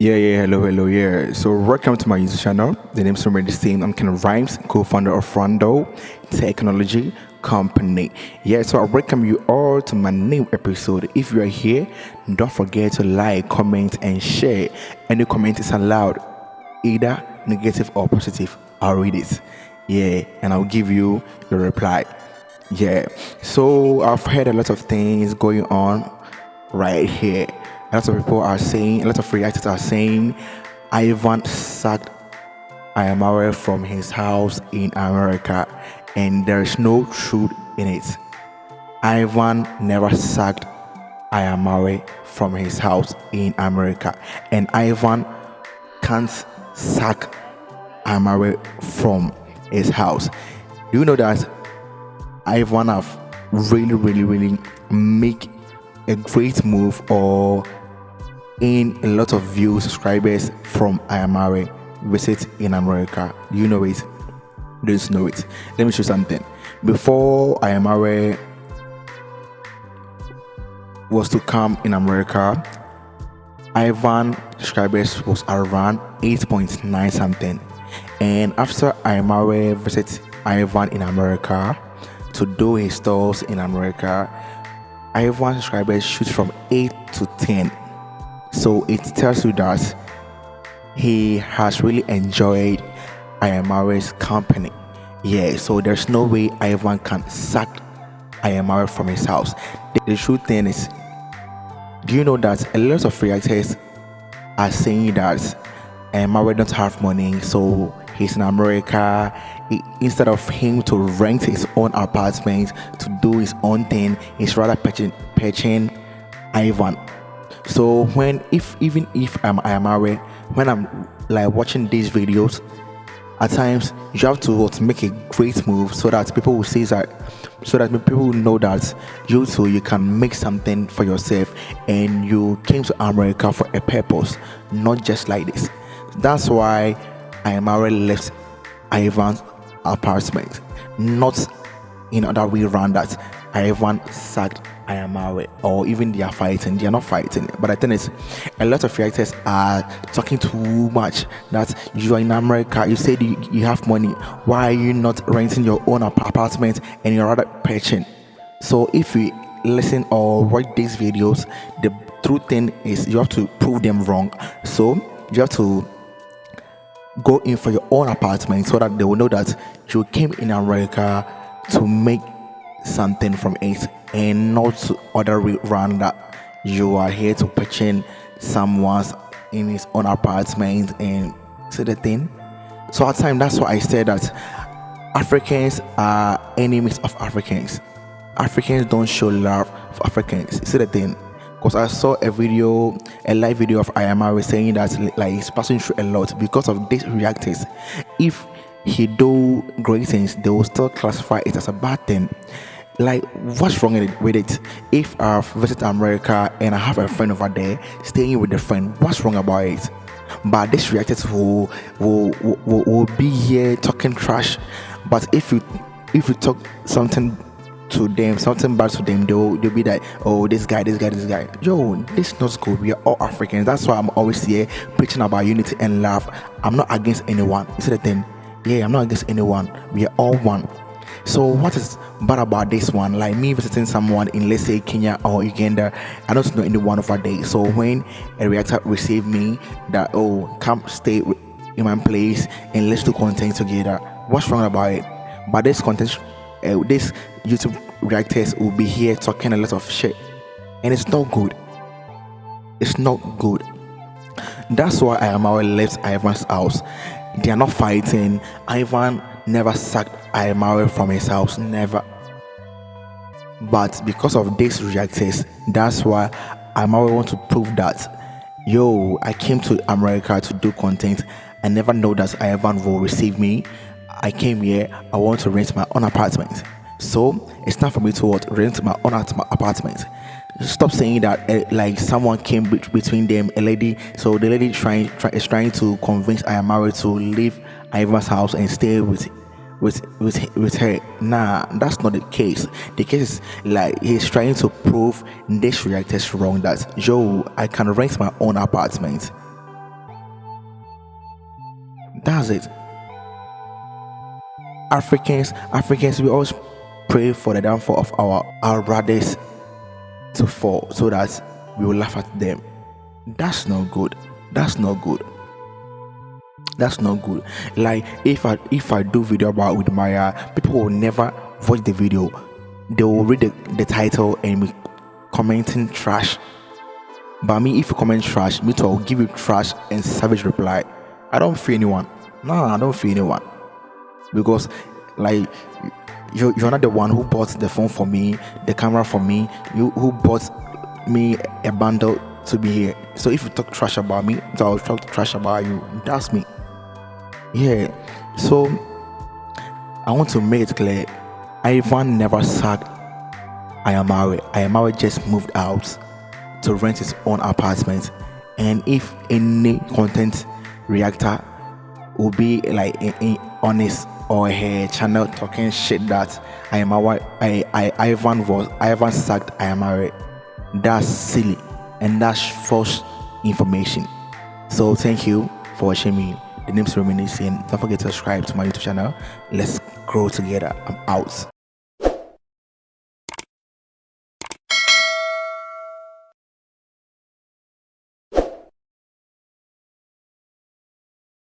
Hello. So, welcome to my YouTube channel. The name's remain the same. I'm Ken Rhymes, co-founder of Rondo Technology Company. So I welcome you all to my new episode. If you are here, don't forget to like, comment, and share. Any comment is allowed, either negative or positive. I'll read it. And I'll give you the reply. So I've heard a lot of things going on right here. A lot of people are saying, a lot of reactors are saying, Ivan sacked iammarwa from his house in America, and there is no truth in it. Ivan never sacked iammarwa from his house in America, and Ivan can't sack iammarwa from his house. Do you know that Ivan have really make a great move or in a lot of views, subscribers from iammarwa visit in America? Do you know it? Don't know it? Let me show you something. Before iammarwa was to come in America, Ivan subscribers was around 8.9 something, and after iammarwa visit Ivan in America to do his stores in America, Ivan subscribers shoot from 8 to 10. So it tells you that he has really enjoyed iammarwa's company. So there's no way Ivan can sack iammarwa from his house. The true thing is, do you know that a lot of reactors are saying that iammarwa don't have money, so he's in America. Instead of him to rent his own apartment to do his own thing, he's rather pitching Ivan. So even if I'm iammarwa, when I'm like watching these videos, at times you have to make a great move so that people will see that, so that people will know that you too you can make something for yourself, and you came to America for a purpose, not just like this. That's why iammarwa left Ivan's apartment, not in other way around that Ivan sacked iammarwa, or even they are fighting. They are not fighting, but I think it's a lot of reactors are talking too much that you are in America, you said you have money, why are you not renting your own apartment and you're rather pitching? So if you listen or watch these videos, the true thing is you have to prove them wrong. So you have to go in for your own apartment so that they will know that you came in America to make something from it, and not to other way around that you are here to pitching someone's in his own apartment and see the thing. So at times, that's why I said that Africans are enemies of Africans. Africans don't show love for Africans. See the thing? Because I saw a live video of iammarwa saying that like he's passing through a lot because of these reactors. If he do great things, they will still classify it as a bad thing. Like, what's wrong with it? If I visit America and I have a friend over there staying with the friend, what's wrong about it? But these reactors will be here talking trash. But if you talk something to them, something bad to them, they'll be like, oh, this guy. Yo, this is not good. We are all Africans. That's why I'm always here preaching about unity and love. I'm not against anyone. You see the thing? I'm not against anyone. We are all one. So what is bad about this one? Like me visiting someone in, let's say, Kenya or Uganda, I don't know anyone over there. So when a reactor receive me that, oh, come stay in my place and let's do content together, what's wrong about it? But this content, this YouTube reactors will be here talking a lot of shit, and it's not good. It's not good. That's why iammarwa left Ivan's house. They are not fighting. Ivan never sacked iammarwa from his house, never. But because of these reactors, that's why iammarwa want to prove that, yo, I came to America to do content. I never know that Ivan will receive me. I came here, I want to rent my own apartment. So it's not for me to rent my own apartment. Stop saying that like someone came between them, a lady. So the lady is trying to convince iammarwa to leave Ivan's house and stay with her. Nah, that's not the case. The case is like he's trying to prove this reactor is wrong, that yo, I can rent my own apartment. That's it. Africans, we always pray for the downfall of our brothers to fall so that we will laugh at them. That's not good. That's not good. That's not good. Like if I do video about Wodemaya, people will never watch the video. They will read the title and be commenting trash. But me, if you comment trash, me too, I'll give you trash and savage reply. I don't fear anyone. No, I don't fear anyone. Because like you're not the one who bought the phone for me, the camera for me, you who bought me a bundle to be here. So if you talk trash about me, so I'll talk trash about you. That's me. Yeah. So I want to make it clear, Ivan never sacked iammarwa. Iammarwa just moved out to rent his own apartment. And if any content reactor will be like on his or her channel talking shit that Ivan sacked iammarwa, that's silly and that's false information. So thank you for watching me. The name's Reminiscing. Don't forget to subscribe to my YouTube channel. Let's grow together. I'm out.